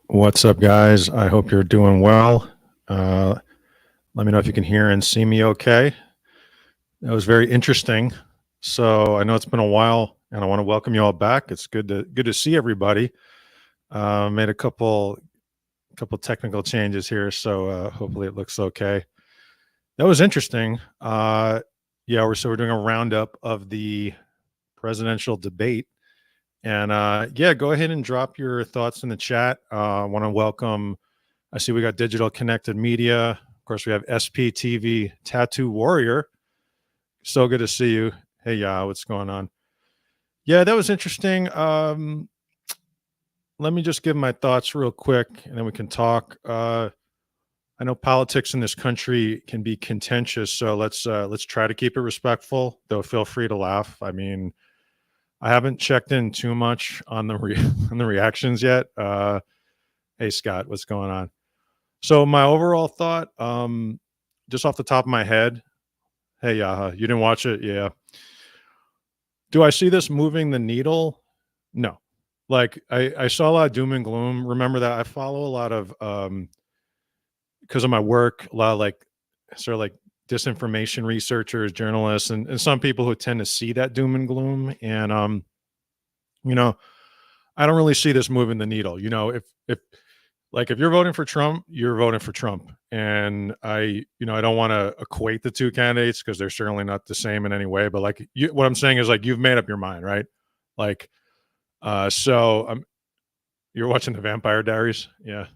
What's up, guys? I hope you're doing well. Uh, Let me know if you can hear and see me okay. That was very interesting. So I know it's been a while, and I want to welcome you all back. It's good to see everybody. Made a couple technical changes here, so hopefully it looks okay. That was interesting. Yeah, we're doing a roundup of the presidential debate, and yeah, go ahead and drop your thoughts in the chat. I want to welcome. I see we got Digital Connected Media. Of course, we have SPTV Tattoo Warrior. So good to see you. Hey, what's going on? Yeah, that was interesting. Let me just give my thoughts real quick, and then we can talk. I know politics in this country can be contentious, so let's try to keep it respectful. Though, feel free to laugh. I mean, I haven't checked in too much on on the reactions yet. Hey, Scott, what's going on? So my overall thought, just off the top of my head, hey, Yaha, you didn't watch it? Yeah. Do I see this moving the needle? No. Like I saw a lot of doom and gloom. Remember that I follow a lot of because of my work, a lot of like sort of like disinformation researchers, journalists, and some people who tend to see that doom and gloom. And you know, I don't really see this moving the needle. If like if you're voting for Trump, you're voting for Trump. And I don't want to equate the two candidates because they're certainly not the same in any way. But like what I'm saying is like you've made up your mind, right? Like, so you're watching the Vampire Diaries, yeah,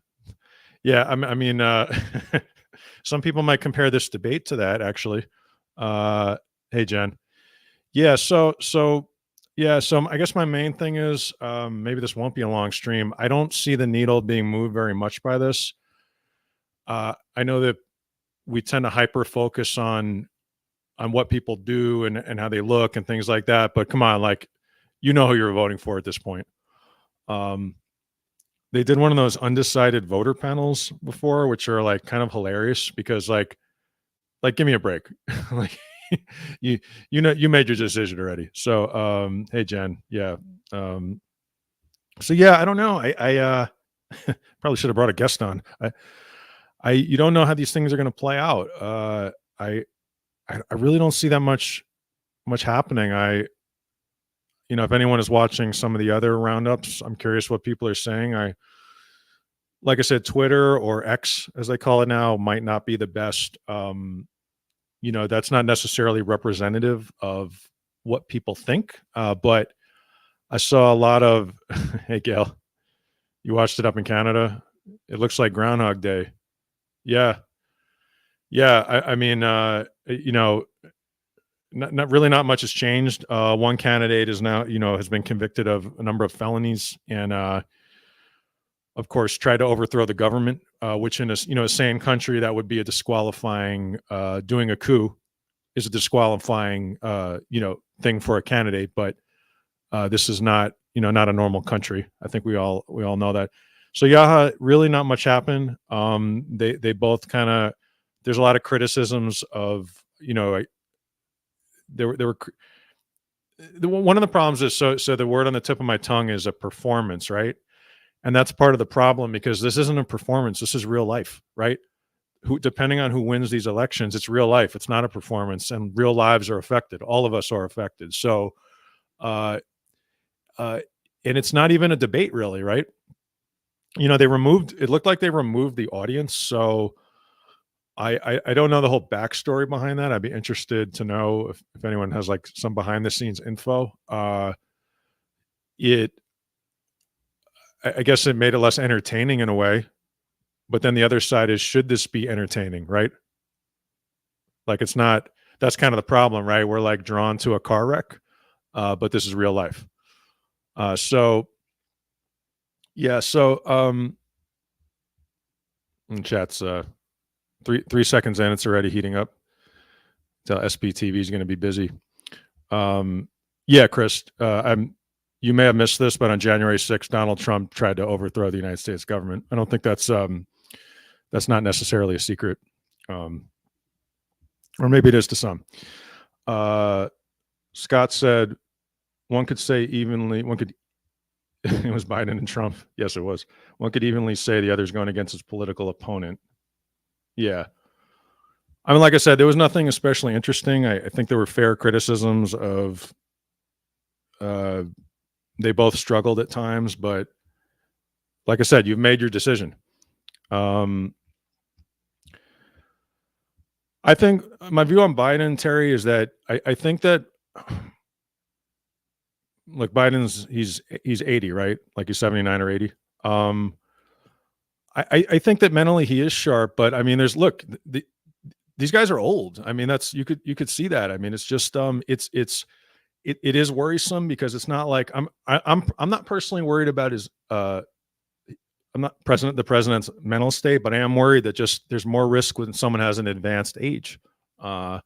yeah. I mean, some people might compare this debate to that actually. Uh, hey, Jen. Yeah. So I guess my main thing is maybe this won't be a long stream. I don't see the needle being moved very much by this. I know that we tend to hyper focus on what people do and how they look and things like that. But come on, like who you're voting for at this point. Um, they did one of those undecided voter panels before, which are like kind of hilarious because like give me a break, like you you made your decision already. So hey Jen, yeah. Um, so yeah, I don't know. I probably should have brought a guest on. I you don't know how these things are going to play out. I I really don't see that much happening. If anyone is watching some of the other roundups, I'm curious what people are saying. Like I said, Twitter or X, as they call it now, might not be the best. That's not necessarily representative of what people think. But I saw a lot of, hey, Gail, you watched it up in Canada. It looks like Groundhog Day. Yeah. Yeah. I mean, not really not much has changed. One candidate is now, has been convicted of a number of felonies and, of course, tried to overthrow the government, which in a sane country that would be a disqualifying. Doing a coup is a disqualifying, thing for a candidate. But this is not, not a normal country. I think we all know that. So Yaha, really not much happened. They both kind of. There's a lot of criticisms of there were one of the problems is so the word on the tip of my tongue is a performance, right? And that's part of the problem because this isn't a performance. This is real life, right? Who, depending on who wins these elections, it's real life. It's not a performance, and real lives are affected. All of us are affected. So, uh, uh, and it's not even a debate, really, right? They removed. It looked like they removed the audience. So, I don't know the whole backstory behind that. I'd be interested to know if anyone has like some behind the scenes info. It I guess it made it less entertaining in a way. But then the other side is, should this be entertaining, right? Like it's not. That's kind of the problem, right? We're like drawn to a car wreck, but this is real life. So yeah, so chat's 3 seconds in, it's already heating up. Tell SBTV is going to be busy. Yeah, Chris, you may have missed this, but on January 6th, Donald Trump tried to overthrow the United States government. I don't think that's not necessarily a secret, or maybe it is to some. Scott said one could It was Biden and Trump. Yes, it was. One could evenly say the other's going against his political opponent. Yeah. I mean, like I said, there was nothing especially interesting. I think there were fair criticisms of uh, they both struggled at times, but like I said, you've made your decision. Um, I think my view on Biden, Terry, is that I think that look, he's 80, right? Like he's 79 or 80. Um, I think that mentally he is sharp, but I mean, these guys are old. I mean, that's you could see that. I mean, it's just it is worrisome because it's not like I'm not personally worried about his I'm not the president's mental state, but I am worried that just there's more risk when someone has an advanced age. Uh,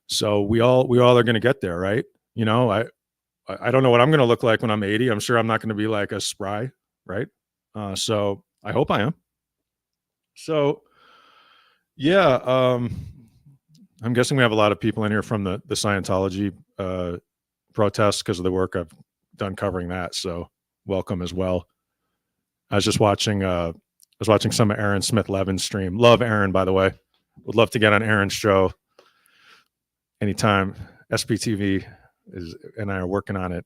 so we all are going to get there, right? You know, I don't know what I'm going to look like when I'm 80. I'm sure I'm not going to be like a spry, right? So I hope I am. So yeah, I'm guessing we have a lot of people in here from the Scientology protests because of the work I've done covering that. So welcome as well. I was just watching some of Aaron Smith Levin's stream. Love Aaron, by the way. Would love to get on Aaron's show anytime. SPTV and I are working on it.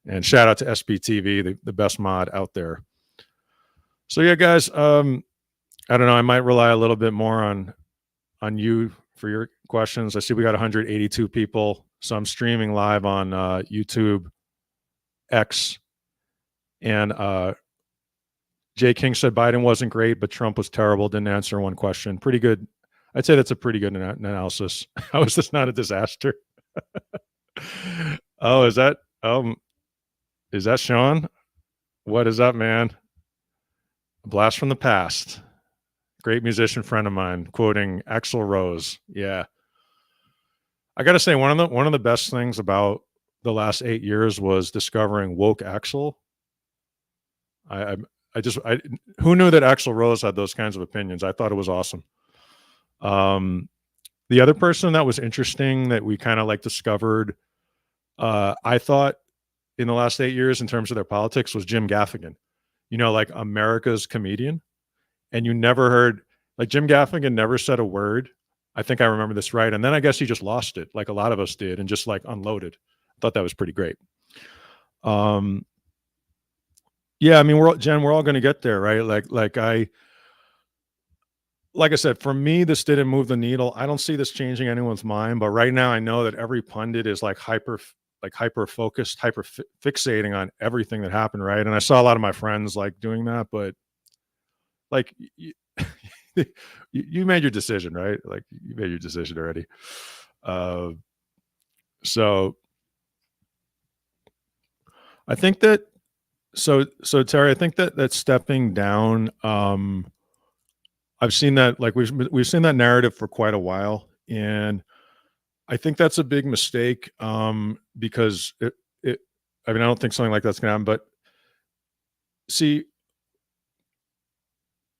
And shout out to SPTV, the best mod out there. So yeah, guys, I don't know. I might rely a little bit more on you for your questions. I see we got 182 people. So I'm streaming live on YouTube, X, and Jay King said Biden wasn't great, but Trump was terrible. Didn't answer one question. Pretty good. I'd say that's a pretty good analysis. How is this not a disaster? Oh, is that Sean? What is up, man? A blast from the past. Great musician friend of mine, quoting Axl Rose. Yeah. I gotta say, one of the best things about the last 8 years was discovering woke Axl. I who knew that Axl Rose had those kinds of opinions? I thought it was awesome. The other person that was interesting that we kind of like discovered, I thought in the last 8 years in terms of their politics was Jim Gaffigan. You know, like America's comedian, and you never heard like Jim Gaffigan never said a word. I think I remember this right, and then I guess he just lost it, like a lot of us did, and just like unloaded. I thought that was pretty great. Yeah, I mean, we're all going to get there, right? Like I said, for me, this didn't move the needle. I don't see this changing anyone's mind, but right now I know that every pundit is like hyper focused, fixating on everything that happened, right? And I saw a lot of my friends like doing that, but like you made your decision, right? Like you made your decision already. So I think that so Terry, I think that stepping down, I've seen that like we've seen that narrative for quite a while, and I think that's a big mistake because it I mean I don't think something like that's gonna happen, but see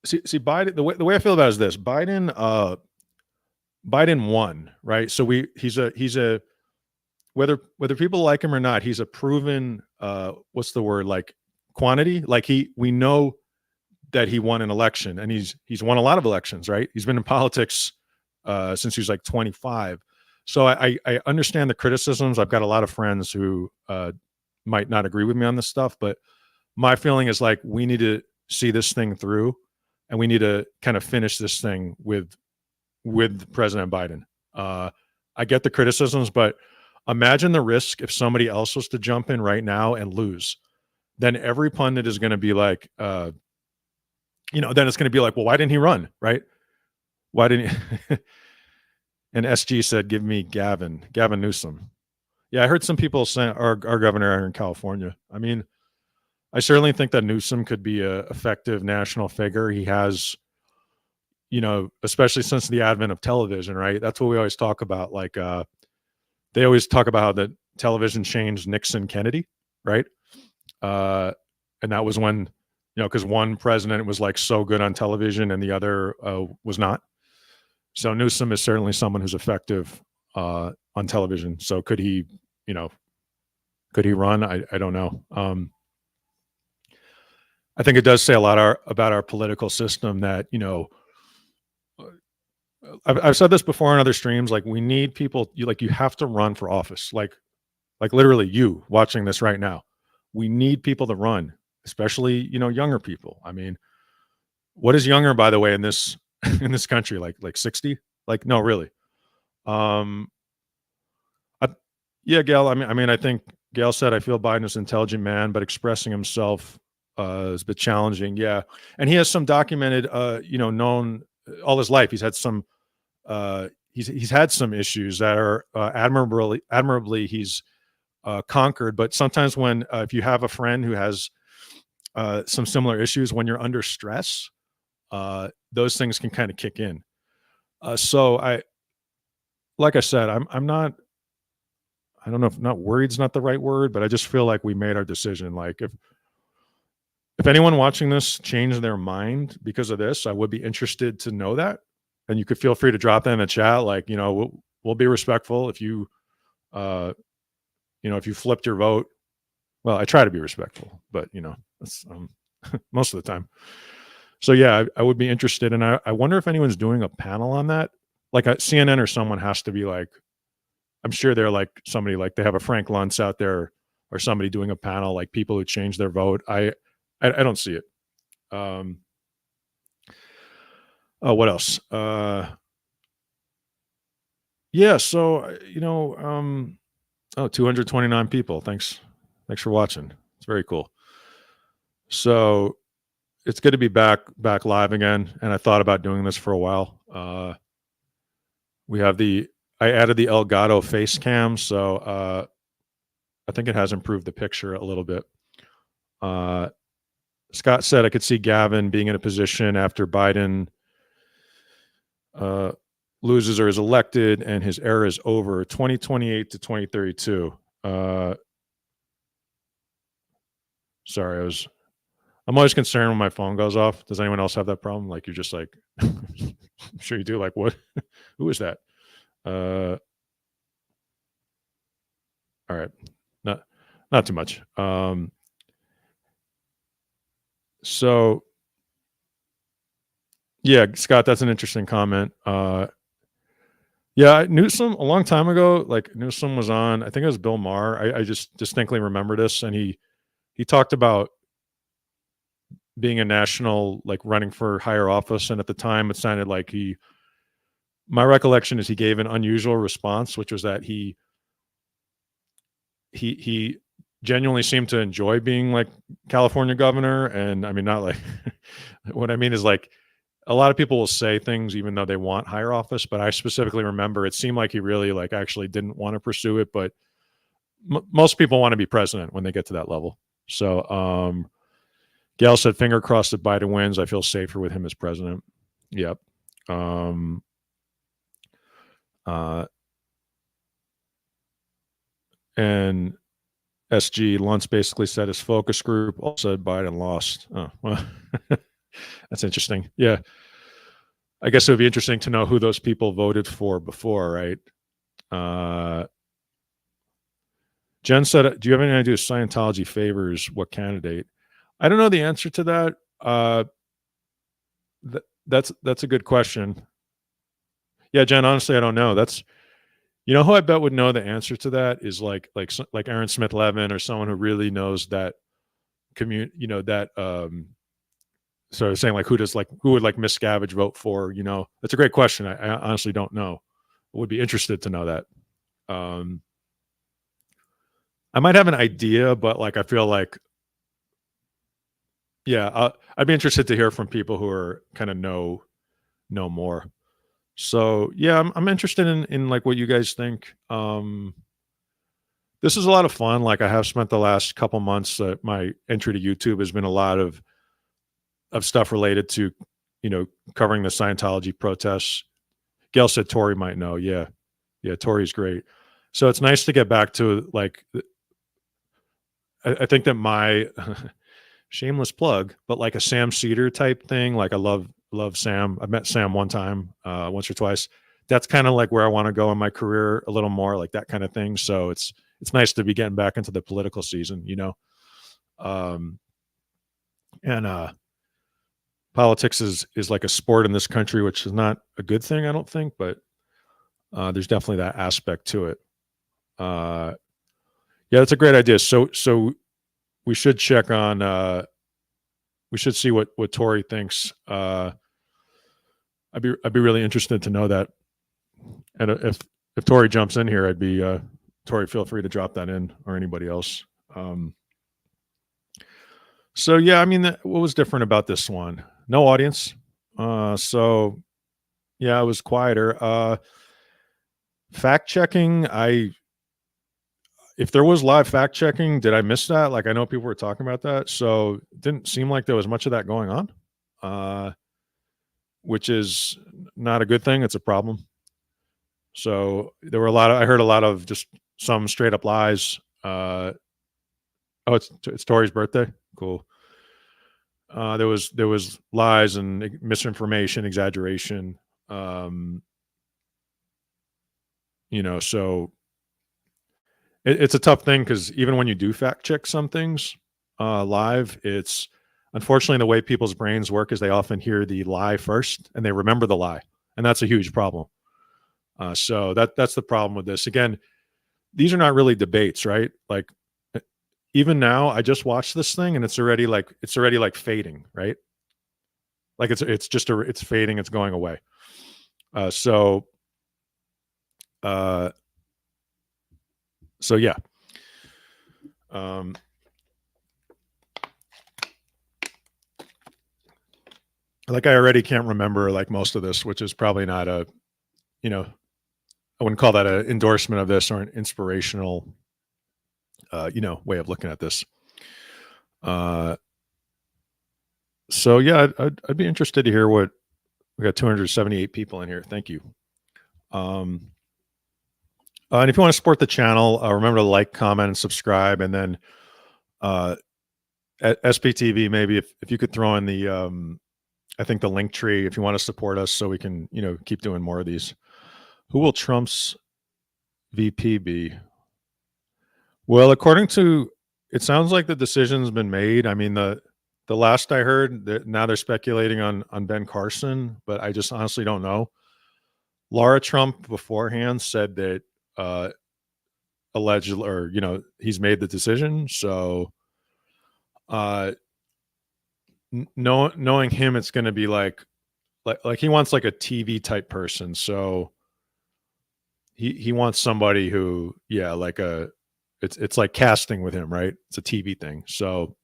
Biden, the way I feel about it is this: Biden won, right? So he's a whether people like him or not, he's a proven what's the word, like quantity. Like we know that he won an election, and he's won a lot of elections, right? He's been in politics since he was like 25. So I understand the criticisms. I've got a lot of friends who might not agree with me on this stuff, but my feeling is like we need to see this thing through, and we need to kind of finish this thing with President Biden. I get the criticisms, but imagine the risk if somebody else was to jump in right now and lose. Then every pundit is going to be like, then it's going to be like, well, why didn't he run? Right? Why didn't he? And SG said, give me Gavin Newsom. Yeah, I heard some people say our governor here in California. I mean, I certainly think that Newsom could be a effective national figure. He has, especially since the advent of television, right? That's what we always talk about. Like, they always talk about how the television changed Nixon, Kennedy, right? And that was when, because one president was like so good on television and the other was not. So Newsom is certainly someone who's effective on television. So could he Could he run? I don't know. I think it does say a lot about our political system that, I've said this before on other streams. Like, we need people. You have to run for office. Like literally, you watching this right now. We need people to run, especially younger people. I mean, what is younger, by the way, in this in this country? Like 60? Like, no, really. Um, I, yeah, Gail. I mean, I think Gail said, I feel Biden is an intelligent man, but expressing himself is a bit challenging. Yeah, and he has some documented, known all his life. He's had some. He's had some issues that are admirably he's conquered. But sometimes when if you have a friend who has some similar issues, when you're under stress, those things can kind of kick in. So like I said, I'm not. I don't know if not worried's not the right word, but I just feel like we made our decision. Like, if anyone watching this changed their mind because of this, I would be interested to know that. And you could feel free to drop that in the chat. Like, we'll be respectful if you, if you flipped your vote. Well, I try to be respectful, but that's most of the time. So yeah, I would be interested, and I wonder if anyone's doing a panel on that. Like a CNN or someone has to be like, I'm sure they're like somebody, like they have a Frank Luntz out there or somebody doing a panel, like people who change their vote. I don't see it. What else? Yeah. So 229 people. Thanks for watching. It's very cool. So it's good to be back live again. And I thought about doing this for a while. I added the Elgato face cam, so I think it has improved the picture a little bit. Scott said I could see Gavin being in a position after Biden loses or is elected and his era is over, 2028 to 2032. Sorry, I'm always concerned when my phone goes off. Does anyone else have that problem? Like, you're just like, I'm sure you do. Like, what? Who is that? All right. Not too much. So yeah, Scott, that's an interesting comment. Yeah, Newsom a long time ago, like Newsom was on, I think it was Bill Maher. I just distinctly remember this. And he talked about being a national, like running for higher office. And at the time it sounded like my recollection is he gave an unusual response, which was that he genuinely seemed to enjoy being like California governor. And I mean, not like, what I mean is, like, a lot of people will say things even though they want higher office, but I specifically remember it seemed like he really like actually didn't want to pursue it. But most people want to be president when they get to that level. So Gail said, finger crossed that Biden wins. I feel safer with him as president. Yep. And SG Luntz basically said his focus group also said Biden lost. Oh, well, that's interesting. Yeah. I guess it would be interesting to know who those people voted for before, right? Jen said, do you have any idea if Scientology favors what candidate? I don't know the answer to that. That's a good question. Yeah, Jen, honestly, I don't know. Who I bet would know the answer to that is like Aaron Smith Levin, or someone who really knows that so I was saying, like, who would like Miscavige vote for? That's a great question. I honestly don't know. I would be interested to know that. I might have an idea, but like, I feel like, yeah, I'd be interested to hear from people who are kind of know more. So yeah, I'm interested in like what you guys think. This is a lot of fun. Like, I have spent the last couple months, my entry to YouTube has been a lot of stuff related to, covering the Scientology protests. Gail said Tori might know. Yeah. Tori's great. So it's nice to get back to, like, I think that my shameless plug, but like a Sam Cedar type thing. Like, I love Sam. I've met Sam one time, once or twice. That's kind of like where I want to go in my career a little more, like that kind of thing. So it's it's nice to be getting back into the political season, um, and politics is like a sport in this country, which is not a good thing, I don't think, but there's definitely that aspect to it. Uh, yeah, that's a great idea. So we should check on. We should see what Tori thinks. I'd be really interested to know that. And if Tori jumps in here, I'd be Tori. Feel free to drop that in, or anybody else. So yeah, I mean, what was different about this one? No audience. So yeah, it was quieter. Fact checking. If there was live fact checking, did I miss that? Like, I know people were talking about that, so it didn't seem like there was much of that going on, which is not a good thing. It's a problem. So there were I heard a lot of just some straight up lies. Oh, it's Tori's birthday. Cool. There was lies and misinformation, exaggeration. So it's a tough thing because even when you do fact check some things live, it's unfortunately the way people's brains work is they often hear the lie first and they remember the lie, and that's a huge problem. So that's the problem with this. Again, these are not really debates, right? Like even now, I just watched this thing and it's already like fading, right? Like it's fading, it's going away. So yeah. Like I already can't remember like most of this, which is probably not I wouldn't call that an endorsement of this or an inspirational, way of looking at this. So yeah, I'd be interested to hear what we got. 278 people in here. Thank you. And if you want to support the channel, remember to like, comment, and subscribe. And then at SPTV, maybe if you could throw in the, I think the link tree if you want to support us so we can, keep doing more of these. Who will Trump's VP be? Well, it sounds like the decision's been made. I mean, the last I heard, now they're speculating on Ben Carson, but I just honestly don't know. Laura Trump beforehand said that allegedly, or he's made the decision. So, knowing him, it's going to be like he wants like a TV type person. So he wants somebody who, yeah, like it's like casting with him, right? It's a TV thing. So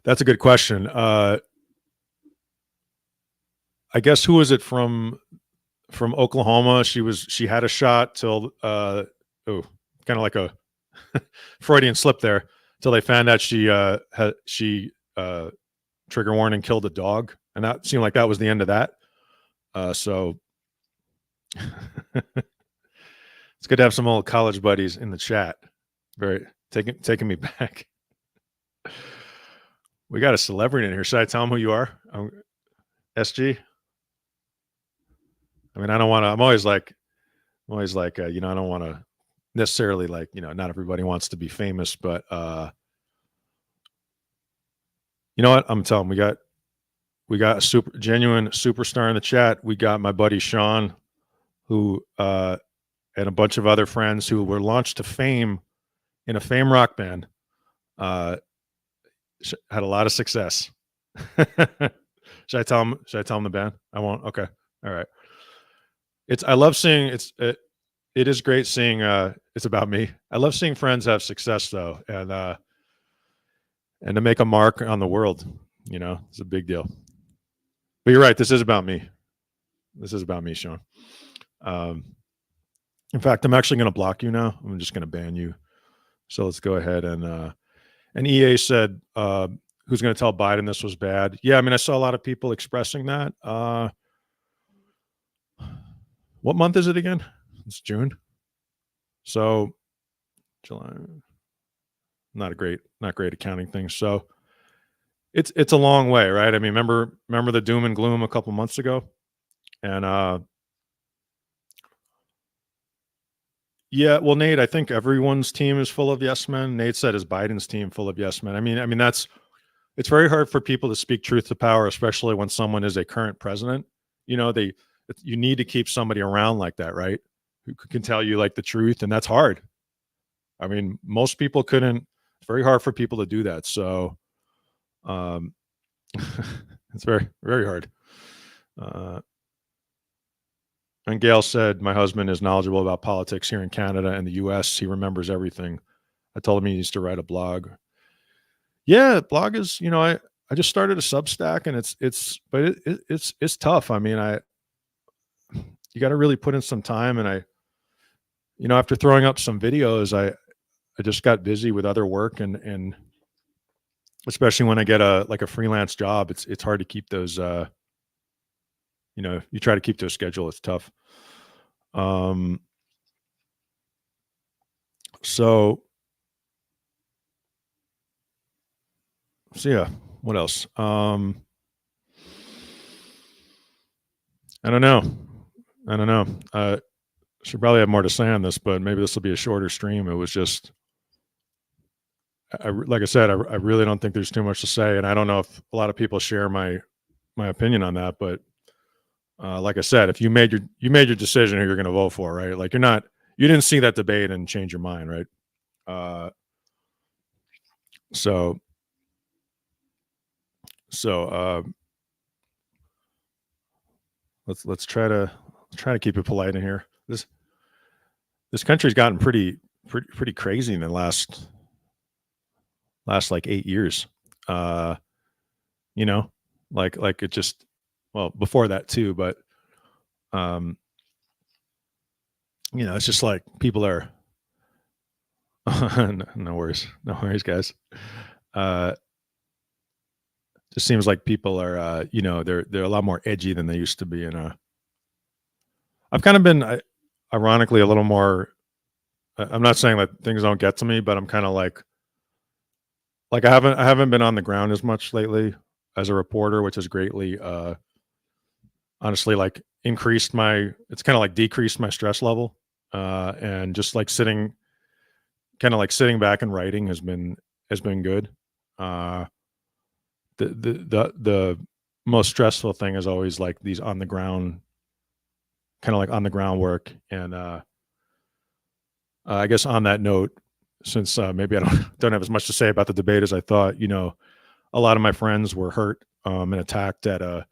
that's a good question. I guess who is it from Oklahoma? She had a shot till kind of like a Freudian slip there, till they found out she trigger warning killed a dog, and that seemed like that was the end of that. So it's good to have some old college buddies in the chat. Very taking me back. We got a celebrity in here. Should I tell them who you are? SG. I mean, I don't want to. I'm always like, I don't want to necessarily like, not everybody wants to be famous, but you know what? I'm telling them we got a genuine superstar in the chat. We got my buddy Sean, who and a bunch of other friends who were launched to fame in a fame rock band. Had a lot of success. Should I tell them the band? I won't. Okay. All right. I love seeing it is great seeing it's about me. I love seeing friends have success though, and to make a mark on the world, it's a big deal. But you're right, this is about me. This is about me, Sean. In fact, I'm actually going to block you now. I'm just going to ban you. So let's go ahead and EA said, who's going to tell Biden this was bad? Yeah, I mean, I saw a lot of people expressing that. What month is it again? It's June. So July, not great accounting thing. So it's a long way, right? I mean, remember the doom and gloom a couple months ago, and Yeah, well, Nate, I think everyone's team is full of yes men. Nate said his Biden's team full of yes men. I mean that's it's very hard for people to speak truth to power, especially when someone is a current president. You know, you need to keep somebody around like that, right? Who can tell you like the truth, and that's hard. I mean, most people couldn't. It's very hard for people to do that. So, um, it's very very hard. Uh, and Gail said, "My husband is knowledgeable about politics here in Canada and the U.S. He remembers everything." I told him he needs to write a blog. Yeah, blog is, I just started a Substack, and it's tough. I mean, you got to really put in some time, and after throwing up some videos, I just got busy with other work, and especially when I get a freelance job, it's hard to keep those. You try to keep to a schedule. It's tough. Um, so so yeah, what else? I don't know. I don't know. Should probably have more to say on this, but maybe this will be a shorter stream. It was just, like I said, I really don't think there's too much to say, and I don't know if a lot of people share my opinion on that. But like I said, if you made your decision who you're going to vote for, right? Like you didn't see that debate and change your mind, right? Uh, so so let's try to keep it polite in here. This country's gotten pretty crazy in the last like 8 years. Uh, you know, like it just, well, before that too, but um, it's just like people are no worries, no worries, guys. Uh, just seems like people are, they're a lot more edgy than they used to be, and I've kind of been, ironically, a little more. I'm not saying that things don't get to me, but I'm kind of like I haven't been on the ground as much lately as a reporter, which has greatly, honestly, like increased my. It's kind of like decreased my stress level, and just like sitting back and writing has been good. Uh, the most stressful thing is always like these on the ground, kind of like on the ground work. And I guess on that note, since maybe I don't have as much to say about the debate as I thought, a lot of my friends were hurt and attacked at a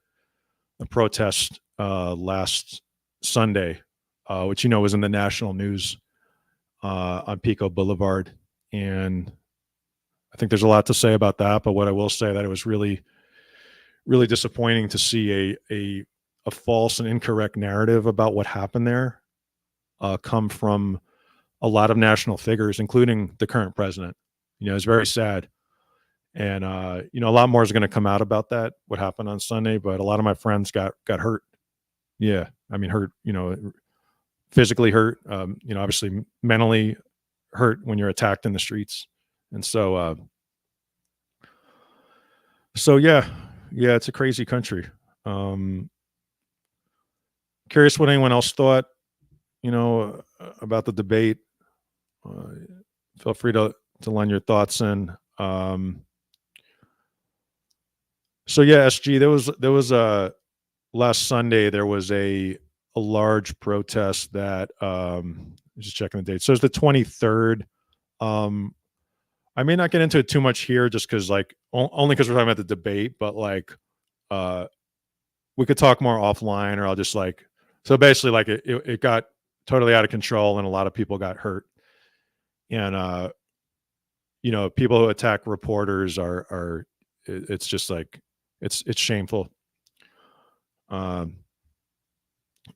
protest last Sunday, which was in the national news on Pico Boulevard, and I think there's a lot to say about that. But what I will say that it was really really disappointing to see a false and incorrect narrative about what happened there come from a lot of national figures, including the current president. It's very sad. And a lot more is going to come out about that, what happened on Sunday. But a lot of my friends got hurt. Yeah, I mean, hurt. Physically hurt. Obviously mentally hurt when you're attacked in the streets. And so yeah, it's a crazy country. Um, Curious what anyone else thought, about the debate. Uh, Feel free to lend your thoughts in. So yeah, SG, there was a last Sunday there was a large protest that just checking the date. So it's the 23rd. Um, I may not get into it too much here, just because only because we're talking about the debate, but uh, we could talk more offline, or I'll just so basically it got totally out of control and a lot of people got hurt. And people who attack reporters are it's just like it's shameful. Um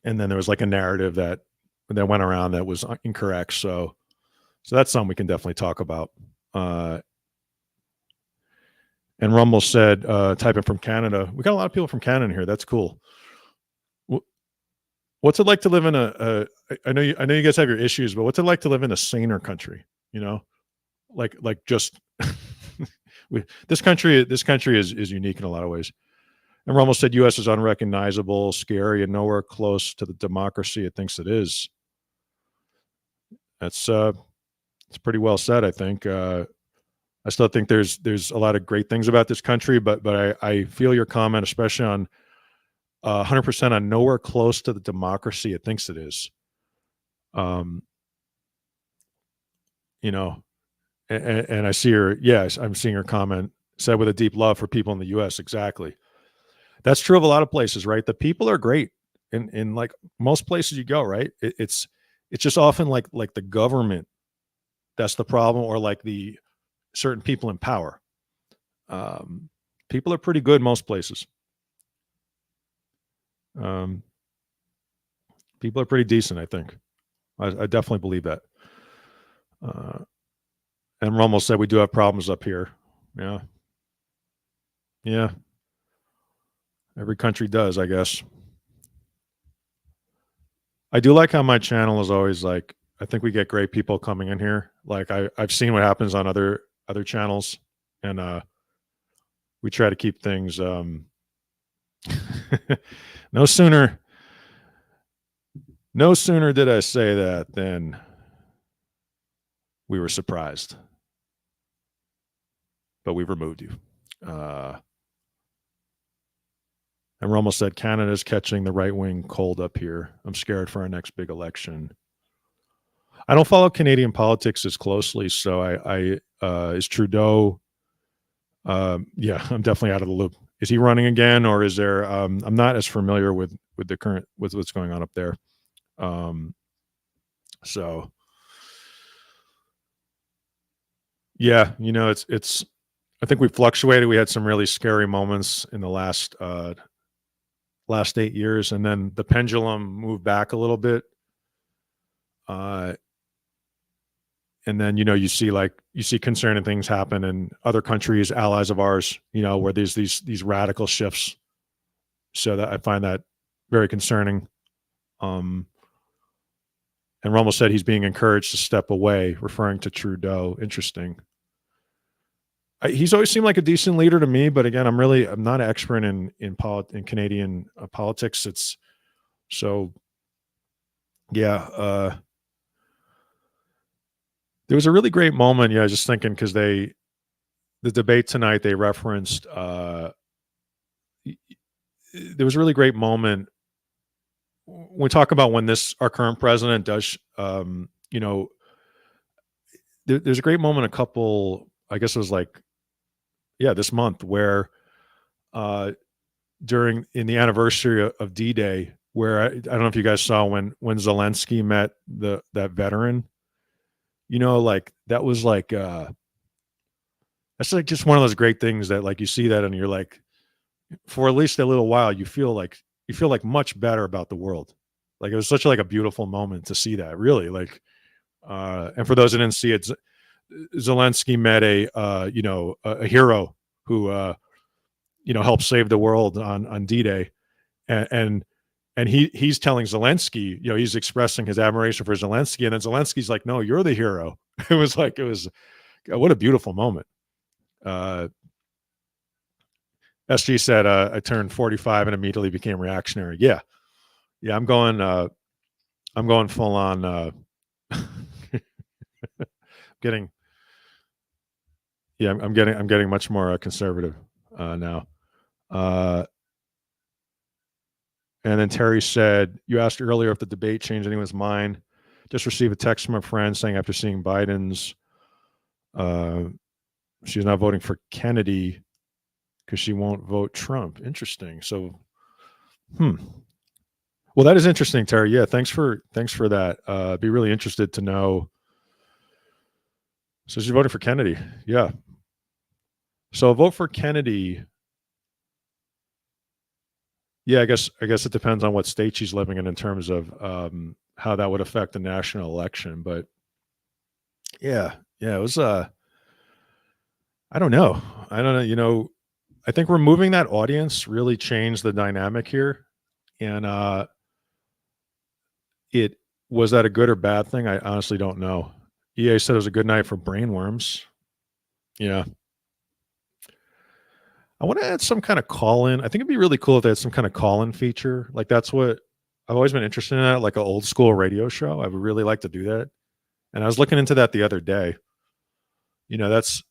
and then there was like a narrative that went around that was incorrect. So that's something we can definitely talk about. And Rumble said, typing from Canada. We got a lot of people from Canada here. That's cool. What's it like to live in I know you guys have your issues, but what's it like to live in a saner country? Like just this country is unique in a lot of ways. And Rommel said U.S. is unrecognizable, scary, and nowhere close to the democracy it thinks it is. That's it's pretty well said, I think. I still think there's a lot of great things about this country, but I feel your comment, especially on 100% on nowhere close to the democracy it thinks it is. Um, you know, and I see her. Yes, I'm seeing her comment said with a deep love for people in the U.S. Exactly. That's true of a lot of places, right? The people are great in like most places you go, right? It's just often like the government that's the problem, or like the certain people in power. Um, People are pretty good most places. Um, People are pretty decent, I think. I definitely believe that. Uh, and Rommel said we do have problems up here. Yeah, yeah. Every country does, I guess. I do like how my channel is always like. I think we get great people coming in here. Like I've seen what happens on other channels, and we try to keep things. No sooner no sooner did I say that than we were surprised, but we removed you. Uh, and Rommel said Canada's catching the right wing cold up here. I'm scared for our next big election. I don't follow Canadian politics as closely, so I is Trudeau. Yeah, I'm definitely out of the loop. Is he running again, or is there? I'm not as familiar with the current with what's going on up there. Um, so yeah, it's. I think we fluctuated. We had some really scary moments in the last 8 years, and then the pendulum moved back a little bit. Uh, and then you see concerning things happen in other countries, allies of ours, where there's these radical shifts. So that I find that very concerning. Um, and Rommel said he's being encouraged to step away, referring to Trudeau. Interesting. He's always seemed like a decent leader to me, but again, I'm not an expert in Canadian politics. It's so yeah. There was a really great moment. Yeah, I was just thinking because the debate tonight they referenced. There was a really great moment when we talk about when our current president does. There's a great moment. A couple, I guess it was like, yeah, this month where uh, during in the anniversary of D-Day, where I don't know if you guys saw when Zelensky met that veteran. Like that was like that's like just one of those great things that like you see that and you're like, for at least a little while, you feel like much better about the world. Like it was such like a beautiful moment to see that, really. Like, and for those that didn't see it, Zelensky met a hero who helped save the world on D-Day, and he's telling Zelensky, he's expressing his admiration for Zelensky, and then Zelensky's like, "No, you're the hero." It was what a beautiful moment. Uh, SG said, "I turned 45 and immediately became reactionary." Yeah, yeah, I'm going full on. Getting Yeah, I'm getting much more conservative now. Uh, and then Terry said, "You asked earlier if the debate changed anyone's mind. Just received a text from a friend saying after seeing Biden's, uh, she's not voting for Kennedy because she won't vote Trump." Interesting. So, hmm. Well, that is interesting, Terry. Yeah, thanks for that. I'd be really interested to know. So she's voting for Kennedy. Yeah. So a vote for Kennedy. Yeah, I guess it depends on what state she's living in terms of how that would affect the national election. But yeah, yeah, it was. I don't know. I don't know. I think removing that audience really changed the dynamic here, and it was that a good or bad thing? I honestly don't know. EA said it was a good night for brainworms. Yeah, I want to add some kind of call in. I think it'd be really cool if they had some kind of call in feature. Like that's what I've always been interested in, that, like an old school radio show. I would really like to do that. And I was looking into that the other day. That's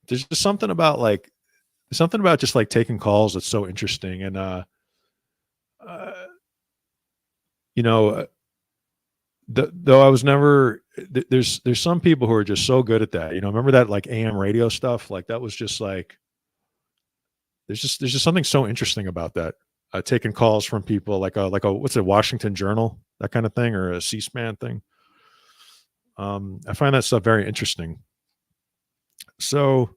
there's just something about just like taking calls that's so interesting. And uh you know, though I was never there's some people who are just so good at that. Remember that like AM radio stuff? Like that was just like there's just something so interesting about that. Taking calls from people like a what's it, Washington Journal, that kind of thing, or a C-SPAN thing. I find that stuff very interesting. So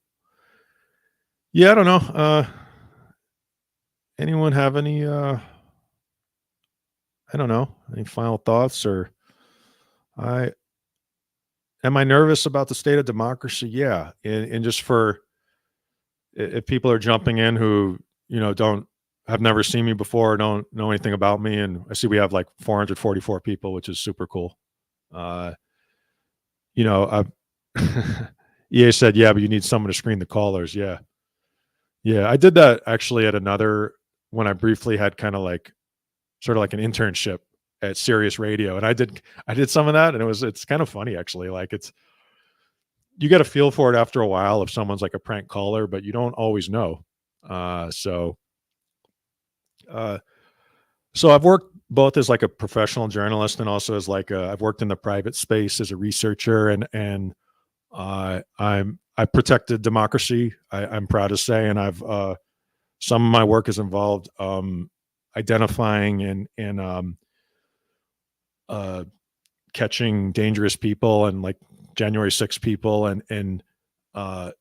yeah, I don't know. Anyone have any I don't know, any final thoughts? Or I am I nervous about the state of democracy? Yeah. And just for if people are jumping in who, don't have never seen me before, don't know anything about me. And I see we have like 444 people, which is super cool. Uh, I EA said, yeah, but you need someone to screen the callers. Yeah. Yeah. I did that actually at another when I briefly had kind of like sort of like an internship at Sirius Radio. And I did some of that, and it's kind of funny actually. Like you get a feel for it after a while if someone's like a prank caller, but you don't always know. So uh so I've worked both as like a professional journalist and also as like I've worked in the private space as a researcher, and I protected democracy. I'm proud to say, and I've some of my work is involved identifying and uh, catching dangerous people and like January 6 people and uh,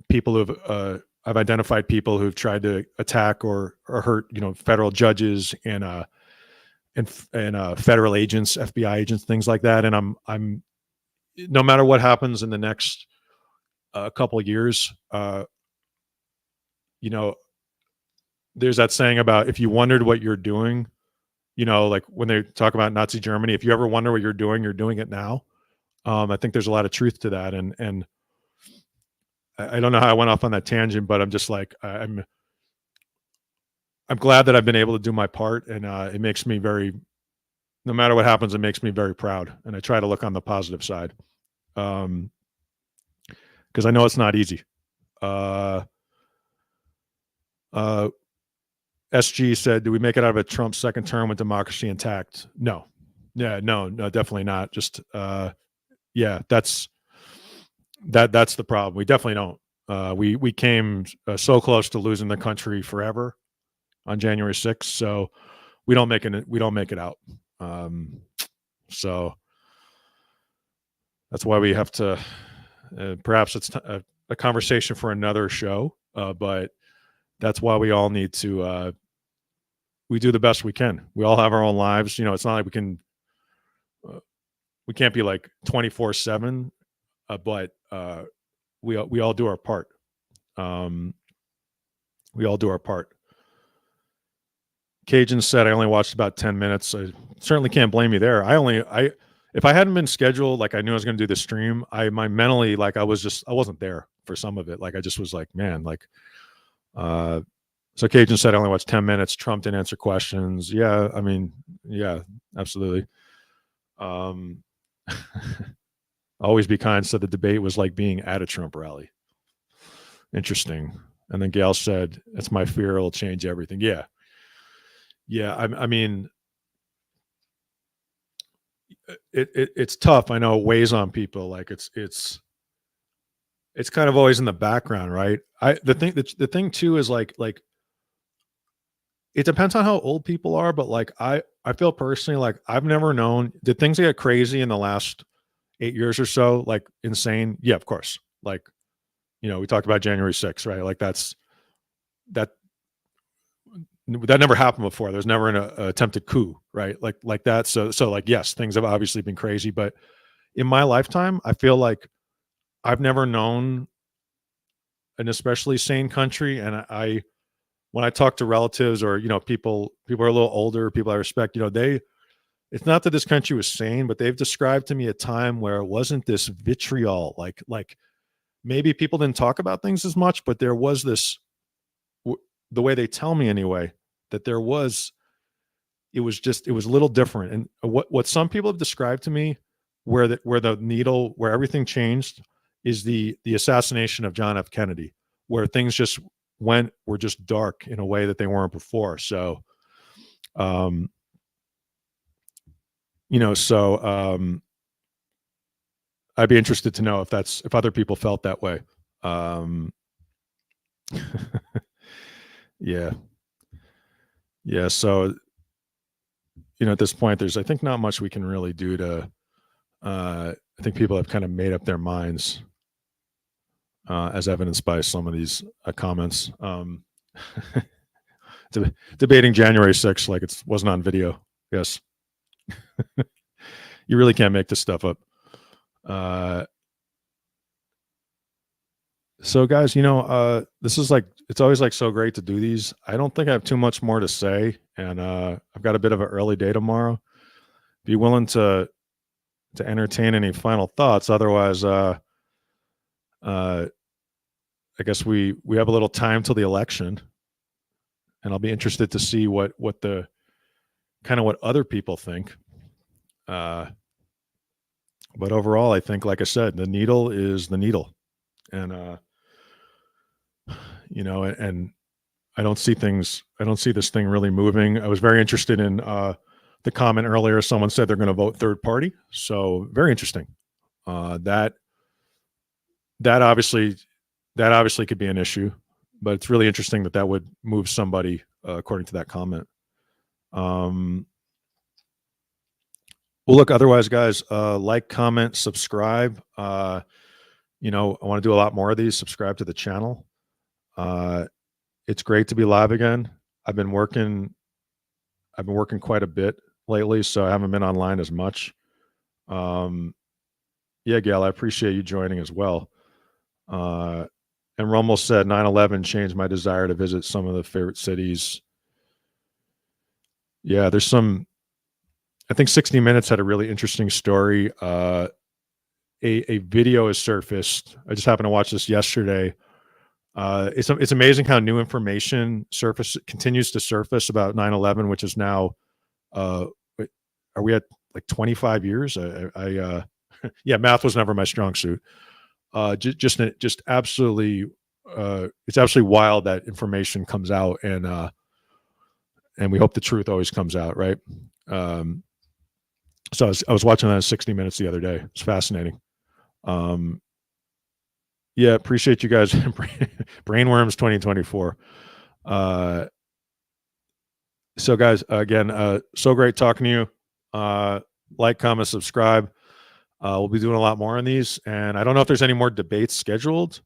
people who've I've identified people who've tried to attack or hurt federal judges and federal agents, FBI agents, things like that. And I'm no matter what happens in the next couple of years, you know, there's that saying about if you wondered what you're doing, like when they talk about Nazi Germany, if you ever wonder what you're doing it now. I think there's a lot of truth to that, and I don't know how I went off on that tangent, but I'm just like I'm glad that I've been able to do my part, and it makes me very. No matter what happens, it makes me very proud, and I try to look on the positive side, because I know it's not easy. Uh, uh, SG said, "Do we make it out of a Trump second term with democracy intact?" No, yeah, no, definitely not. Just yeah, that's the problem. We definitely don't. We came so close to losing the country forever on January 6th, so we don't make it out. Um, so that's why we have to. Perhaps it's a conversation for another show, but that's why we all need to. We do the best we can. We all have our own lives. It's not like uh, we can't be like 24/7, but we all do our part. Um, we all do our part. Cajun said I only watched about 10 minutes. I certainly can't blame you there. I if I hadn't been scheduled, like I knew I was going to do the stream, my mentally, like I wasn't there for some of it. Like I just was like, man, like, so Cajun said I only watched 10 minutes. Trump didn't answer questions. Yeah. I mean, yeah, absolutely. Um, Always be kind said the debate was like being at a Trump rally. Interesting. And then Gail said, that's my fear. It'll change everything. Yeah. Yeah. I mean, it's tough. I know it weighs on people. Like it's kind of always in the background, right? The thing too is like it depends on how old people are, but like I feel personally like I've never known, did things get crazy in the last 8 years or so, like insane? Yeah, of course. Like, we talked about January 6th, right? Like that that never happened before. There's never an attempted coup, right? Like that. So like yes, things have obviously been crazy, but in my lifetime, I feel like I've never known an especially sane country. And I when I talk to relatives or people are a little older, people I respect, it's not that this country was sane, but they've described to me a time where it wasn't this vitriol, like maybe people didn't talk about things as much, but there was this the way they tell me anyway, that there was it was a little different. And what some people have described to me, where everything changed is the assassination of John F. Kennedy, where things just were just dark in a way that they weren't before. So, um, I'd be interested to know if other people felt that way. Um, yeah, yeah. So, at this point, there's I think not much we can really do to. I think people have kind of made up their minds, as evidenced by some of these comments. Debating January 6th like it wasn't on video. Yes, you really can't make this stuff up. So guys, this is it's always so great to do these. I don't think I have too much more to say, and I've got a bit of an early day tomorrow. Be willing to entertain any final thoughts. Otherwise, I guess we have a little time till the election, and I'll be interested to see what other people think. But overall, I think, like I said, the needle is the needle, and and I don't see this thing really moving. I was very interested in the comment earlier. Someone said they're going to vote third party. So very interesting. That obviously could be an issue, but it's really interesting that would move somebody according to that comment. Well, look, otherwise, guys, like, comment, subscribe. I want to do a lot more of these. Subscribe to the channel. It's great to be live again. I've been working quite a bit lately, so I haven't been online as much. Yeah, Gail, I appreciate you joining as well. And Rummel said 9/11 changed my desire to visit some of the favorite cities. Yeah, I think 60 Minutes had a really interesting story. A video has surfaced. I just happened to watch this yesterday. It's amazing how new information continues to surface about 9/11, which is now, are we at 25 years? Yeah, math was never my strong suit. Just absolutely, it's absolutely wild that information comes out, and we hope the truth always comes out, right? So I was watching that in 60 Minutes the other day. It's fascinating. Yeah, appreciate you guys. Brainworms 2024. So guys, again, so great talking to you. Like, comment, subscribe. We'll be doing a lot more on these, and I don't know if there's any more debates scheduled.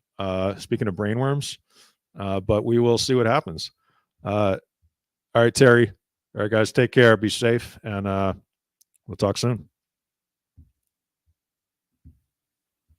Speaking of brainworms, but we will see what happens. All right, Terry. All right, guys, take care. Be safe, and we'll talk soon.